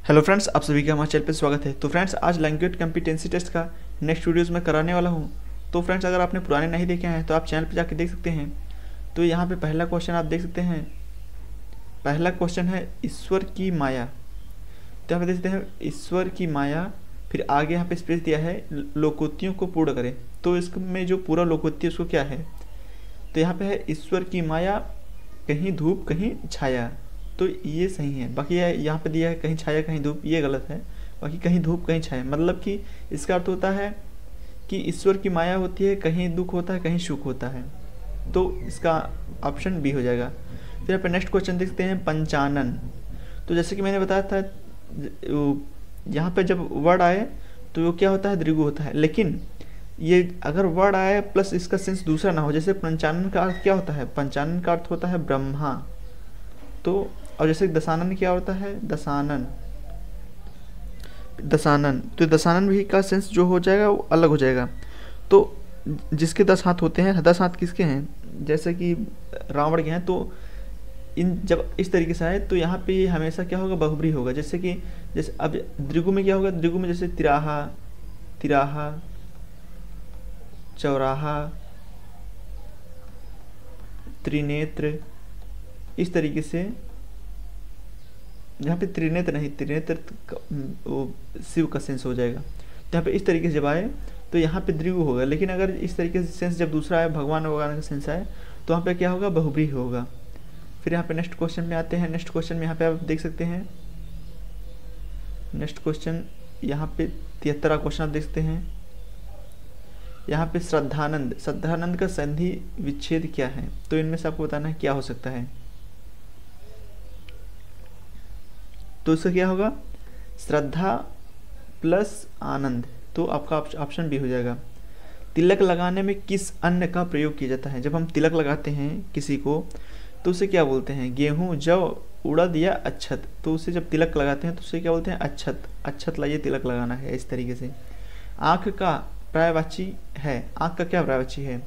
Hello friends, आप सभी का हमारे चैनल पे स्वागत है। तो फ्रेंड्स, आज लैंग्वेज कम्पिटेंसी टेस्ट का नेक्स्ट वीडियोस में कराने वाला हूँ। तो फ्रेंड्स, अगर आपने पुराने नहीं देखे हैं तो आप चैनल पे जाके देख सकते हैं। तो यहाँ पे पहला क्वेश्चन आप देख सकते हैं। पहला क्वेश्चन है ईश्वर की माया। तो यहाँ पे देख सकते हैं ईश्वर की माया, फिर आगे यहाँ पे स्पेस दिया है लोकोक्तियों को पूर्ण करें। तो इसमें जो पूरा लोकोक्ति है उसको क्या है, तो यहाँ पे है ईश्वर की माया, कहीं धूप कहीं छाया। तो ये सही है। बाकी यहाँ पे दिया है कहीं छाया कहीं धूप, ये गलत है। बाकी कहीं धूप कहीं छाया मतलब कि इसका अर्थ होता है कि ईश्वर की माया होती है, कहीं दुख होता है कहीं सुख होता है। तो इसका ऑप्शन बी हो जाएगा। फिर यहाँ पे नेक्स्ट क्वेश्चन देखते हैं पंचानन। तो जैसे कि मैंने बताया था, यहाँ पे जब वर्ड आए तो वो क्या होता है, द्विगु होता है। लेकिन ये अगर वर्ड आए प्लस इसका सेंस दूसरा ना हो, जैसे पंचानन का अर्थ क्या होता है, पंचानन का अर्थ होता है ब्रह्मा। तो और जैसे दशानन क्या होता है, दशानन, दशानन। तो दशानन भी का सेंस जो हो जाएगा वो अलग हो जाएगा। तो जिसके 10 हाथ होते हैं, 10 हाथ किसके हैं, जैसे कि रावण के हैं। तो इन जब इस तरीके से आए तो यहाँ पे हमेशा क्या होगा, बहुब्री होगा। जैसे कि जैसे अब द्विगु में क्या होगा, द्विगु में जैसे तिराहा, तिराहा, चौराहा, त्रिनेत्र, इस तरीके से। यहाँ पे त्रिनेत्र नहीं, त्रिनेत्र वो शिव का सेंस हो जाएगा। तो यहाँ पे इस तरीके से जब आए तो यहाँ पे द्विगु होगा। लेकिन अगर इस तरीके से सेंस जब दूसरा आए, भगवान भगवान का सेंस आए, तो वहाँ पे क्या होगा, बहुब्री होगा। फिर यहाँ पे नेक्स्ट क्वेश्चन में आते हैं। नेक्स्ट क्वेश्चन में यहाँ पे आप देख सकते हैं, नेक्स्ट क्वेश्चन यहाँ पे 73वां क्वेश्चन आप देख सकते हैं। यहाँ पे श्रद्धानंद, श्रद्धानंद का संधि विच्छेद क्या है। तो इनमें से आपको बताना है क्या हो सकता है। तो इसका क्या होगा, श्रद्धा प्लस आनंद। तो आपका ऑप्शन बी हो जाएगा। तिलक लगाने में किस अन्न का प्रयोग किया जाता है। जब हम तिलक लगाते हैं किसी को तो उसे क्या बोलते हैं, गेहूं, जौ, उड़द या अक्षत। तो उसे जब तिलक लगाते हैं तो उसे क्या बोलते हैं, अक्षत। अक्षत लाइए तिलक लगाना है, इस तरीके से। आँख का पर्यायवाची है, आँख का क्या पर्यायवाची है,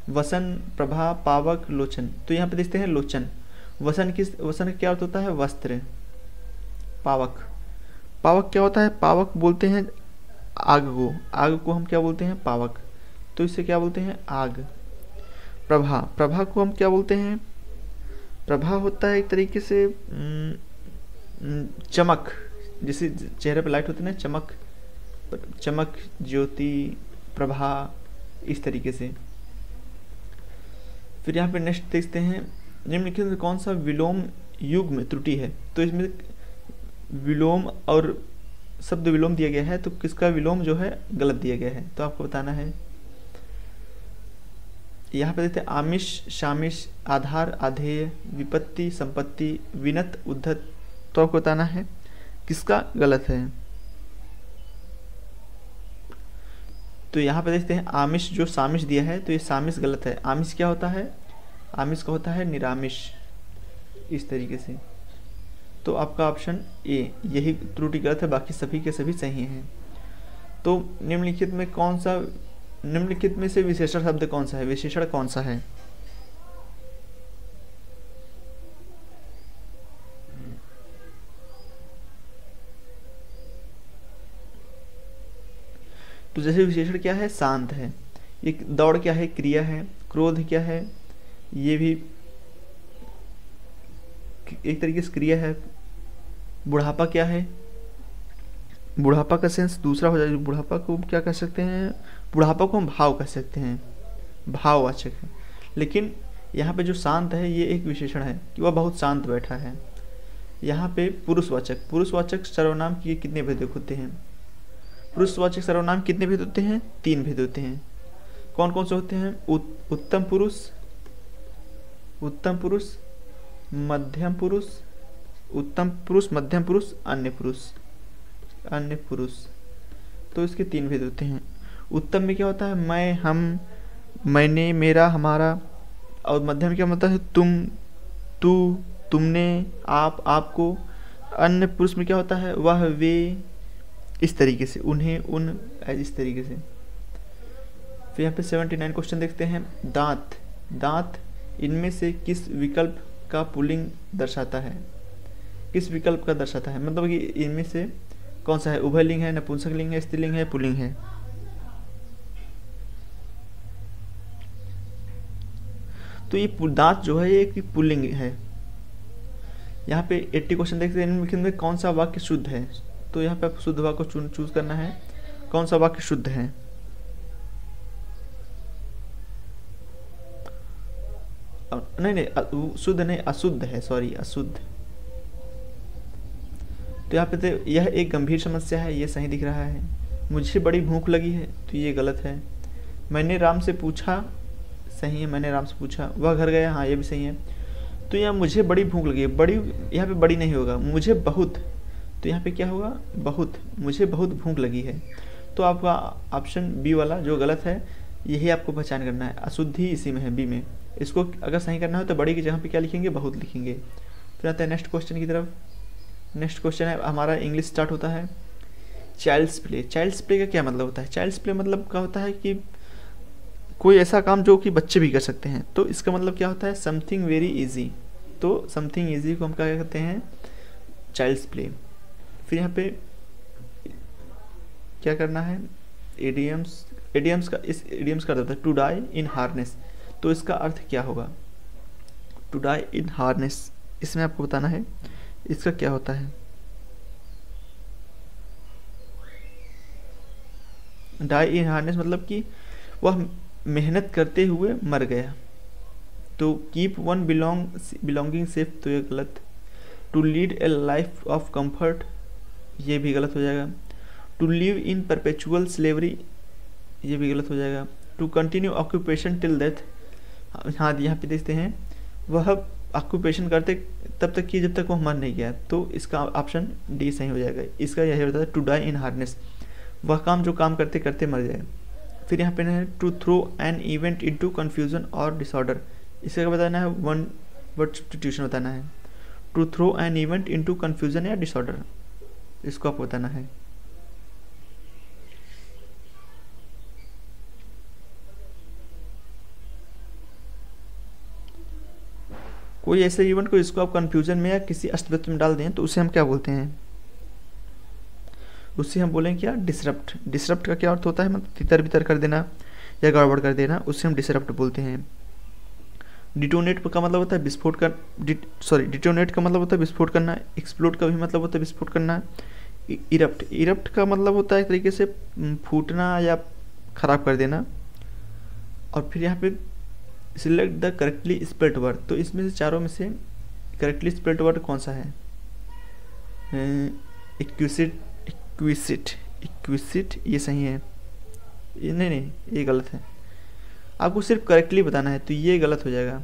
वसन, प्रभा, पावक, लोचन। तो यहाँ पे देखते हैं लोचन। वसन वसन क्या अर्थ होता है, वस्त्र। पावक, पावक क्या होता है, पावक बोलते हैं आग को, आग को हम क्या बोलते हैं, पावक। तो इसे क्या बोलते हैं, आग। प्रभा, प्रभा को हम क्या बोलते हैं, प्रभा होता है एक तरीके से चमक, जैसे चेहरे पे लाइट होती है ना, चमक, चमक, ज्योति, प्रभा, इस तरीके से। फिर यहाँ पे नेक्स्ट देखते हैं, निम्नलिखित में कौन सा विलोम युग में त्रुटि है। तो इसमें विलोम और शब्द विलोम दिया गया है, तो किसका विलोम जो है गलत दिया गया है, तो आपको बताना है। यहाँ पे देखते हैं आमिष, शामिश, आधार, आधेय, विपत्ति, संपत्ति, विनत, उद्धत। तो आपको बताना है किसका गलत है। तो यहाँ पे देखते हैं आमिष, जो सामिश दिया है तो ये सामिश गलत है। आमिष क्या होता है, आमिष का होता है निरामिष, इस तरीके से। तो आपका ऑप्शन ए, यही त्रुटि गलत है, बाकी सभी के सभी सही हैं। तो निम्नलिखित में कौन सा, निम्नलिखित में से विशेषण शब्द कौन सा है, विशेषण कौन सा है। तो जैसे विशेषण क्या है, शांत है। ये दौड़ क्या है, क्रिया है। क्रोध क्या है, ये भी एक तरीके से क्रिया है। बुढ़ापा क्या है, बुढ़ापा का सेंस दूसरा हो जाएगा। बुढ़ापा को क्या कह सकते हैं, बुढ़ापा को हम भाव कह सकते हैं, भाववाचक है। लेकिन यहाँ पे जो शांत है ये एक विशेषण है कि वह बहुत शांत बैठा है। यहाँ पे पुरुषवाचक, पुरुषवाचक सर्वनाम के कितने भेद होते हैं, पुरुषवाचक सर्वनाम कितने भेद होते हैं, 3 भेद होते हैं। कौन कौन से होते हैं, उत्तम पुरुष, उत्तम पुरुष, मध्यम पुरुष, उत्तम पुरुष, मध्यम पुरुष, अन्य पुरुष, अन्य पुरुष। तो इसके 3 भेद होते हैं। उत्तम में क्या होता है, मैं, हम, मैंने, मेरा, हमारा। और मध्यम क्या होता है, तुम, तू, तुमने, आप, आपको। अन्य पुरुष में क्या होता है, वह, वे, इस तरीके से, उन्हें, उन, इस तरीके से। फिर यहाँ पे 79 क्वेश्चन देखते हैं। दांत, दांत इनमें से किस विकल्प का पुल्लिंग दर्शाता है, किस विकल्प का दर्शाता है, मतलब कि इनमें से कौन सा है, उभयलिंग है, नपुंसकलिंग है, स्त्रीलिंग है, पुल्लिंग है। तो ये दांत जो है ये पुल्लिंग है। यहाँ पे 80 क्वेश्चन देखते हैं, इनमें में कौन सा वाक्य शुद्ध है। तो यहाँ पे आपको शुद्ध वाक्य को चूज करना है, कौन सा वाक्य शुद्ध है। नहीं शुद्ध नहीं, अशुद्ध है, सॉरी अशुद्ध। तो यहाँ पे तो यह एक गंभीर समस्या है, ये सही दिख रहा है। मुझे बड़ी भूख लगी है, तो ये गलत है। मैंने राम से पूछा, सही है, मैंने राम से पूछा। वह घर गया, हाँ ये भी सही है। तो यहाँ मुझे बड़ी भूख लगी है, बड़ी यहाँ पे बड़ी नहीं होगा, मुझे बहुत, तो यहाँ पे क्या होगा, बहुत, मुझे बहुत भूख लगी है। तो आपका ऑप्शन बी वाला जो गलत है, यही आपको पहचान करना है। अशुद्धि इसी में है, बी में। इसको अगर सही करना हो तो बड़ी की जगह पे क्या लिखेंगे, बहुत लिखेंगे। फिर आते हैं नेक्स्ट क्वेश्चन की तरफ। नेक्स्ट क्वेश्चन है हमारा, इंग्लिश स्टार्ट होता है चाइल्ड्स प्ले। चाइल्ड्स प्ले का क्या मतलब होता है। चाइल्ड्स प्ले मतलब क्या होता है कि कोई ऐसा काम जो कि बच्चे भी कर सकते हैं। तो इसका मतलब क्या होता है, समथिंग वेरी इजी। तो समथिंग इजी को हम क्या कहते हैं, चाइल्ड्स प्ले। फिर यहाँ पे क्या करना है, एडियम्स का, इस एडियम्स का अर्थ होता है टू डाई इन हार्नेस। तो इसका अर्थ क्या होगा, टू डाई इन हार्नेस, इसमें आपको बताना है इसका क्या होता है। डाई इन हार्नेस मतलब कि वह मेहनत करते हुए मर गया। तो कीप वन बिलोंगिंग सेफ, तो ये गलत। To lead a life of comfort, ये भी गलत हो जाएगा। To live in perpetual slavery, ये भी गलत हो जाएगा। To continue occupation till death, हाँ यहाँ पे देखते हैं, वह ऑक्यूपेशन करते तब तक कि जब तक वह मर नहीं गया। तो इसका ऑप्शन डी सही हो जाएगा। इसका यही होता है टू डाई इन हार्नेस, वह काम जो काम करते करते मर जाए। फिर यहाँ पे है to throw an event into confusion और डिसऑर्डर, इसका क्या बताना है, वन वर्ड सब्स्टिट्यूशन बताना है। To throw an event into confusion या डिसऑर्डर, इसको आपको बताना है। कोई ऐसे इवेंट को जिसको आप कन्फ्यूजन में या किसी अस्त व्यस्त में डाल दें, तो उसे हम क्या बोलते हैं, उससे हम बोलेंगे क्या, डिसरप्ट। डिसरप्ट का क्या अर्थ होता है, मतलब तितर बितर कर देना या गड़बड़ कर देना, उससे हम डिसरप्ट बोलते हैं। डिटोनेट का मतलब होता है विस्फोट कर, डिटोनेट का मतलब होता है विस्फोट करना। एक्सप्लोड का भी मतलब होता है विस्फोट करना। इरप्ट का मतलब होता है एक तरीके से फूटना या खराब कर देना। और फिर यहाँ पे select the correctly spelled word, तो इसमें से चारों में से करेक्टली स्पेल्ड वर्ड कौन सा है, इक्विसिट, ये सही है। ये नहीं, ये गलत है। आपको सिर्फ करेक्टली बताना है, तो ये गलत हो जाएगा।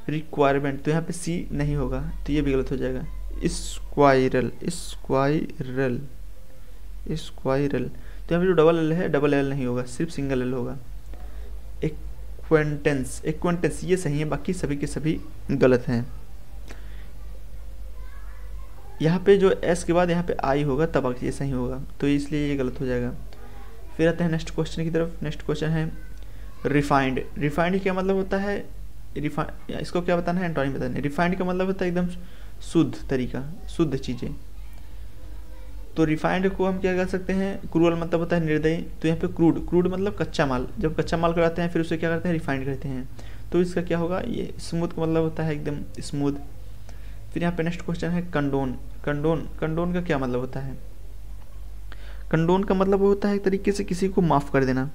रिक्वायरमेंट, तो यहाँ पे सी नहीं होगा, तो ये भी गलत हो जाएगा। स्क्वायरल, तो यहाँ पे जो डबल एल है, डबल एल नहीं होगा, सिर्फ सिंगल एल होगा। एक्वेंटेंस, ये सही है, बाकी सभी के सभी गलत हैं। यहाँ पे जो एस के बाद यहाँ पे आई होगा तब ये सही होगा, तो इसलिए ये गलत हो जाएगा। फिर आते हैं नेक्स्ट क्वेश्चन की तरफ। नेक्स्ट क्वेश्चन है रिफाइंड। रिफाइंड क्या मतलब होता है, इसको क्या बताना है, एंटोनिम बताना है। रिफाइंड का मतलब होता है एकदम शुद्ध तरीका, शुद्ध चीज़ें। तो रिफाइंड को हम क्या कर सकते हैं, क्रूअल मतलब होता है निर्दयी। तो यहाँ पे क्रूड मतलब कच्चा माल। जब कच्चा माल कराते हैं फिर उसे क्या करते हैं, रिफाइंड करते हैं। तो इसका क्या होगा, ये स्मूथ का मतलब होता है एकदम स्मूथ। फिर यहाँ पे नेक्स्ट क्वेश्चन है कंडोन। कंडोन का क्या मतलब होता है, कंडोन का मतलब होता है एक तरीके से किसी को माफ़ कर देना।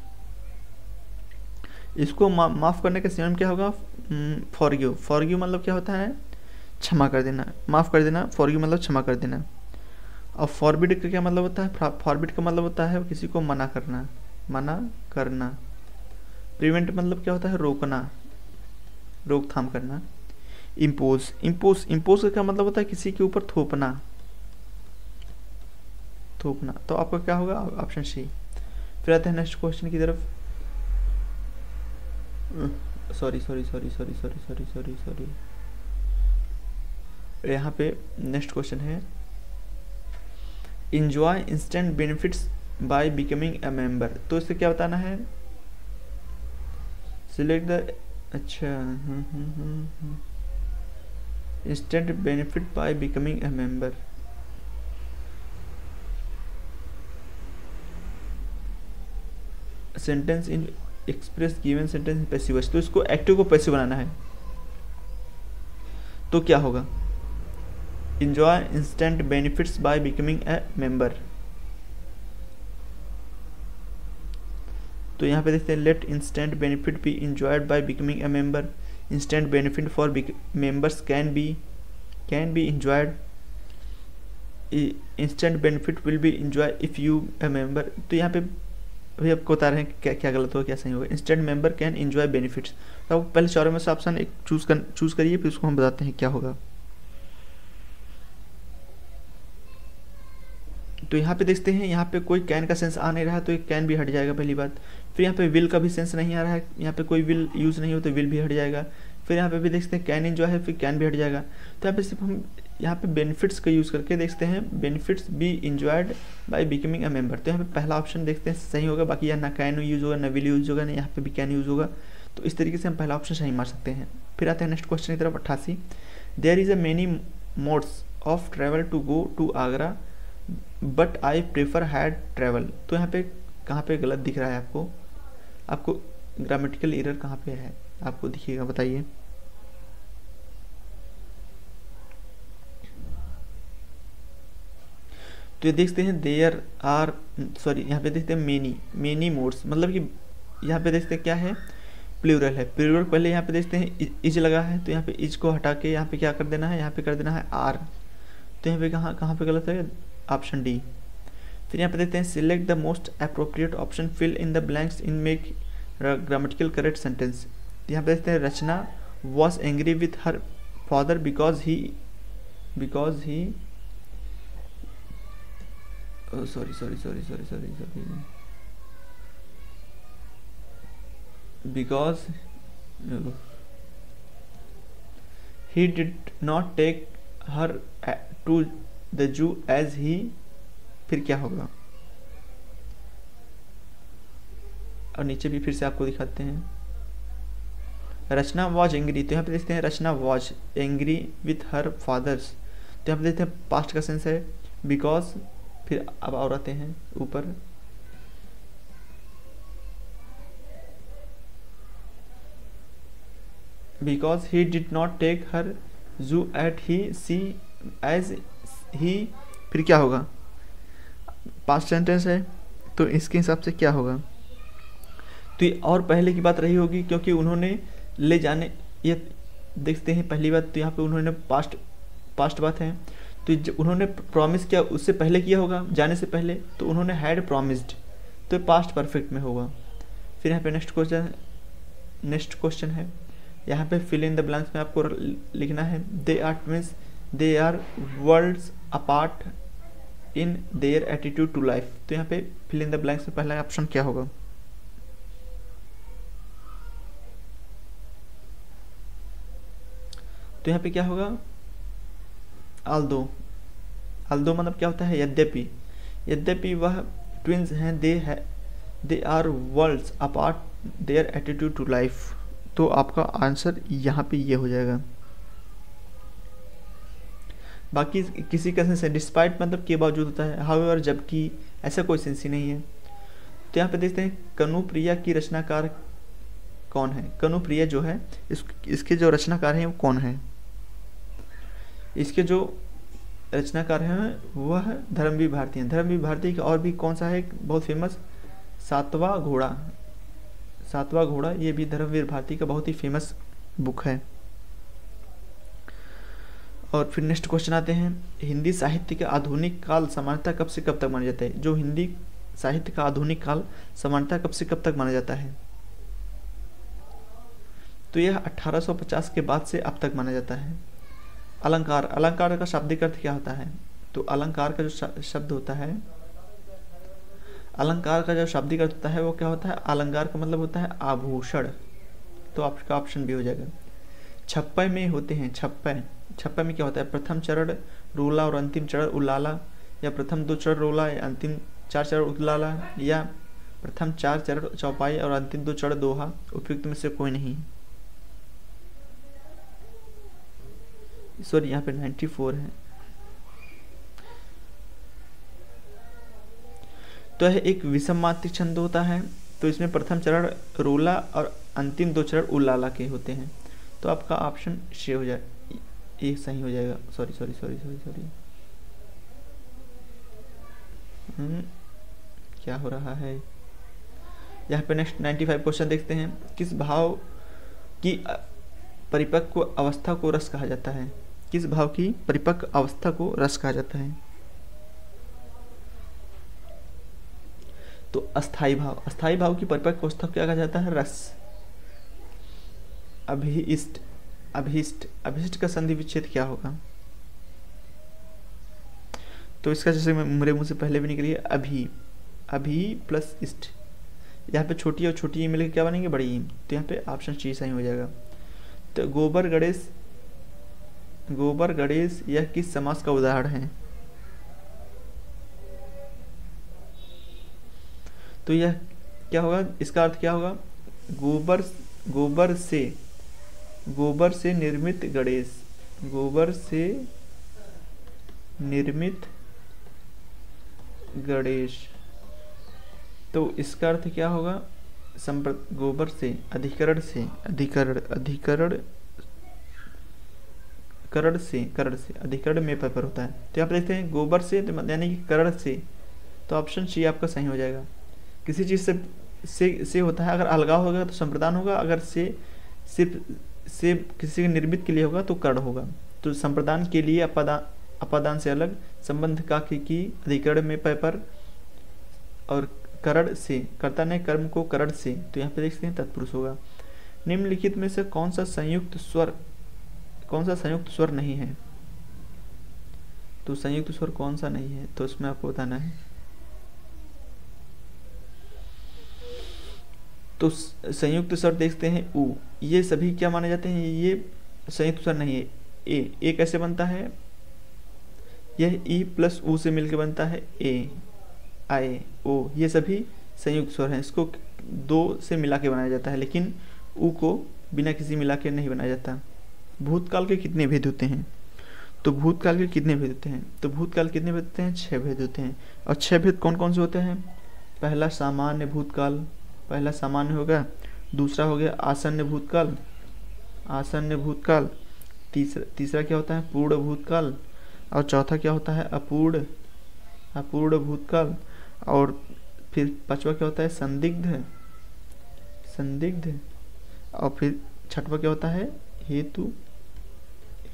इसको माफ़ करने का सिनोनिम क्या होगा, फॉरगिव मतलब क्या होता है, क्षमा कर देना, माफ़ कर देना। फॉरगिव मतलब क्षमा कर देना। और फॉरबिड का क्या मतलब होता है, फॉरबिड का मतलब होता है किसी को मना करना। प्रिवेंट मतलब क्या होता है, रोकना, रोकथाम करना। इम्पोज का क्या मतलब होता है, किसी के ऊपर थोपना। तो आपका क्या होगा, ऑप्शन सी। फिर आते हैं नेक्स्ट क्वेश्चन की तरफ। सॉरी, यहाँ पे नेक्स्ट क्वेश्चन है enjoy instant benefits by becoming a member. तो इससे क्या बताना है, सिलेक्ट द, अच्छा instant benefit by becoming a member. Sentence Inn Express given sentence in passive voice, तो इसको एक्टिव को पैसिव बनाना है, तो क्या होगा? Enjoy instant benefits by becoming a member. तो यहाँ पे देखते हैं let instant benefit be enjoyed by becoming a member. Instant benefit for members can be enjoyed. Instant benefit will be enjoy if you a member. तो यहाँ पे अभी आपको बता रहे हैं क्या क्या गलत होगा क्या सही होगा। Instant member can enjoy benefits, तो आप पहले चारों में से ऑप्शन एक चूज करिए, फिर उसको हम बताते हैं क्या होगा। तो यहाँ पे देखते हैं, यहाँ पे कोई कैन का सेंस आ नहीं रहा है, तो एक कैन भी हट जाएगा पहली बात। फिर यहाँ पे विल का भी सेंस नहीं आ रहा है, यहाँ पे कोई विल यूज़ नहीं हो तो विल भी हट जाएगा। फिर यहाँ पे भी देखते हैं कैन इंजॉय है, फिर कैन भी हट जाएगा। तो यहाँ पे सिर्फ हम यहाँ पे बेनिफिट्स का यूज़ करके देखते हैं, benefits B enjoyed by becoming a member. तो यहाँ पे पहला ऑप्शन देखते हैं सही होगा, बाकी यहाँ ना कैन यूज़ होगा ना विल यूज़ होगा ना यहाँ पे भी कैन यूज़ होगा। तो इस तरीके से हम पहला ऑप्शन सही मार सकते हैं। फिर आते हैं नेक्स्ट क्वेश्चन की तरफ 88। There is a many modes of travel to go to Agra but I prefer had travel. तो यहाँ पे कहाँ पे गलत दिख रहा है आपको ग्रामेटिकल एरर कहाँ पे है आपको दिखेगा, बताइए। तो ये देखते हैं देयर आर यहाँ पे देखते हैं मेनी मोड्स, मतलब कि यहाँ पे देखते हैं क्या है, प्लूरल है। प्लूरल पहले यहाँ पे देखते हैं इज लगा है, तो यहाँ पे इज को हटा के यहाँ पे क्या कर देना है, यहाँ पे कर देना है आर। तो यहाँ पे कहाँ पे गलत है, ऑप्शन डी। फिर यहाँ पे देखते हैं select the most appropriate option, fill in the blanks in make grammatical correct sentence. यहाँ पे देखते हैं Rachna was angry with her father because he because he did not take her to the zoo as he। फिर क्या होगा, और नीचे भी फिर से आपको दिखाते हैं, रचना वॉज एंग्री। तो यहाँ पे देखते हैं Rachna was angry with her fathers. तो यहाँ पे देखते हैं पास्ट का सेंस है बिकॉज। फिर अब और आते हैं ऊपर, because he did not take her zoo at he C as ही। फिर क्या होगा, पास्ट सेंटेंस है तो इसके हिसाब से क्या होगा, तो ये और पहले की बात रही होगी क्योंकि उन्होंने ले जाने, ये देखते हैं पहली बात तो यहाँ पे उन्होंने पास्ट बात है, तो उन्होंने प्रॉमिस किया उससे पहले किया होगा, जाने से पहले, तो उन्होंने हैड प्रॉमिस्ड, तो पास्ट परफेक्ट में होगा। फिर यहाँ पे नेक्स्ट क्वेश्चन है, यहाँ पे फिल इन द ब्लैंक्स में आपको लिखना है they are twins, they are worlds apart in their attitude to life. तो यहाँ पे फिल इन द ब्लैंक्स में पहला ऑप्शन क्या होगा, तो यहाँ पे क्या होगा, आल्दो मतलब क्या होता है, यद्यपि वह ट्विंस हैं, they are worlds apart their attitude to life. तो आपका आंसर यहाँ पे ये हो जाएगा। बाकी किसी का सेंस है डिस्पाइट मतलब के बावजूद होता है, हाउएवर जबकि, ऐसा कोई सेंस ही नहीं है। तो यहाँ पे देखते हैं कनुप्रिया की रचनाकार कौन है। कनुप्रिया जो है इसके जो रचनाकार हैं वो कौन है, इसके जो रचनाकार हैं वह धर्मवीर भारती हैं। धर्मवीर भारती का और भी कौन सा है बहुत फेमस, सातवां घोड़ा, ये भी धर्मवीर भारती का बहुत ही फेमस बुक है। और फिर नेक्स्ट क्वेश्चन आते हैं, हिंदी साहित्य का आधुनिक काल सामान्यतः कब से कब तक माना जाता है। जो हिंदी साहित्य का आधुनिक काल सामान्यतः कब से कब तक माना जाता है, तो यह 1850 के बाद से अब तक माना जाता है। अलंकार का शाब्दिक अर्थ क्या होता है, तो अलंकार का जो शब्द होता है, अलंकार का जो शाब्दिक अर्थ होता है वो क्या होता है, अलंकार का मतलब होता है आभूषण। तो आपका ऑप्शन भी हो जाएगा। छप्पय में होते हैं, छप्पय में क्या होता है, प्रथम चरण रोला और अंतिम चरण उल्लाला, या प्रथम 2 चरण रोला या अंतिम 4 चरण उल्लाला, या प्रथम 4 चरण चौपाई और अंतिम 2 चरण दोहा। उपयुक्त में से कोई नहीं। सॉरी यहाँ पे 94 है। तो यह एक विषम मात्रिक छंद होता है। तो इसमें प्रथम चरण रोला और अंतिम 2 चरण उलाला के होते हैं। तो आपका ऑप्शन सी हो जाए, ये सही हो जाएगा। Sorry sorry sorry sorry sorry क्या हो रहा है यहाँ पे। नेक्स्ट 95 क्वेश्चन देखते हैं। किस भाव की परिपक्व अवस्था को रस कहा जाता है? किस भाव की परिपक्व अवस्था को रस कहा जाता है? तो अस्थाई भाव, अस्थाई भाव की परिपक्व अवस्था को क्या कहा जाता है? रस। अभिष्ट, अभिष्ट, अभिष्ट का संधि विच्छेद क्या होगा? तो इसका जैसे मेरे मुंह से पहले भी निकली है, अभी, अभी प्लस इष्ट। यहाँ पे छोटी और छोटी मिलकर क्या बनेंगे? बड़ी। तो यहाँ पे ऑप्शन सी सही हो जाएगा। तो गोबर गणेश, गोबर गणेश यह किस समास का उदाहरण है? तो यह क्या होगा? इसका अर्थ क्या होगा? गोबर, गोबर से, गोबर से निर्मित गणेश, गोबर से निर्मित गणेश। तो इसका अर्थ क्या होगा? गोबर से, अधिकरण से, अधिकरण, अधिकरण, करण से, करण से, अधिकरण में पर होता है। तो यहाँ पर देखते हैं गोबर से यानी कि करण से। तो ऑप्शन सी आपका सही हो जाएगा। किसी चीज़ से होता है, अगर अलगाव होगा तो संप्रदान होगा, अगर से सिर्फ से किसी के निर्मित के लिए होगा तो कर्ण होगा। तो संप्रदान के लिए अपादान से अलग, संबंध का की अधिकरण में पर, और करण से, कर्ता ने कर्म को करण से। तो यहाँ पे देखते हैं तत्पुरुष होगा। निम्नलिखित में से कौन सा संयुक्त स्वर नहीं है? तो संयुक्त स्वर कौन सा नहीं है? तो इसमें आपको बताना है। तो संयुक्त स्वर देखते हैं उ, ये सभी क्या माने जाते हैं? ये संयुक्त स्वर नहीं है। ए कैसे बनता है? यह ई प्लस उ से मिलकर बनता है ए, आए, ओ। ये सभी संयुक्त स्वर हैं। इसको 2 से मिला के बनाया जाता है, लेकिन उ को बिना किसी मिला के नहीं बनाया जाता। भूतकाल के कितने भेद होते हैं? तो भूतकाल के कितने भेद होते हैं? तो भूतकाल कितने भेद होते हैं? 6 भेद होते हैं। और 6 भेद कौन कौन से होते हैं? पहला सामान्य भूतकाल, पहला सामान्य होगा। दूसरा हो गया आसन्न भूतकाल, आसन्न भूतकाल। तीसरा क्या होता है? पूर्ण भूतकाल। और चौथा क्या होता है? अपूर्ण, अपूर्ण भूतकाल। और फिर पांचवा क्या होता है? संदिग्ध, संदिग्ध। और फिर छठवा क्या होता है? हेतु,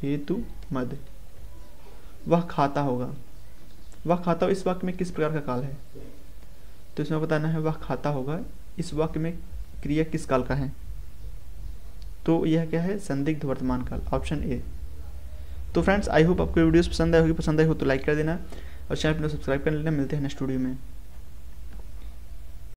हेतु मद। वह खाता होगा, वह खाता इस वाक्य में किस प्रकार का काल है? तो इसमें बताना है वह खाता होगा इस वाक्य में क्रिया किस काल का है? तो यह क्या है? संदिग्ध वर्तमान काल, ऑप्शन ए। तो फ्रेंड्स आई होप आपको वीडियोस पसंद आई होगी। पसंद आई हो तो लाइक कर देना और चैनल को सब्सक्राइब कर लेना। मिलते हैं नेक्स्ट वीडियो में।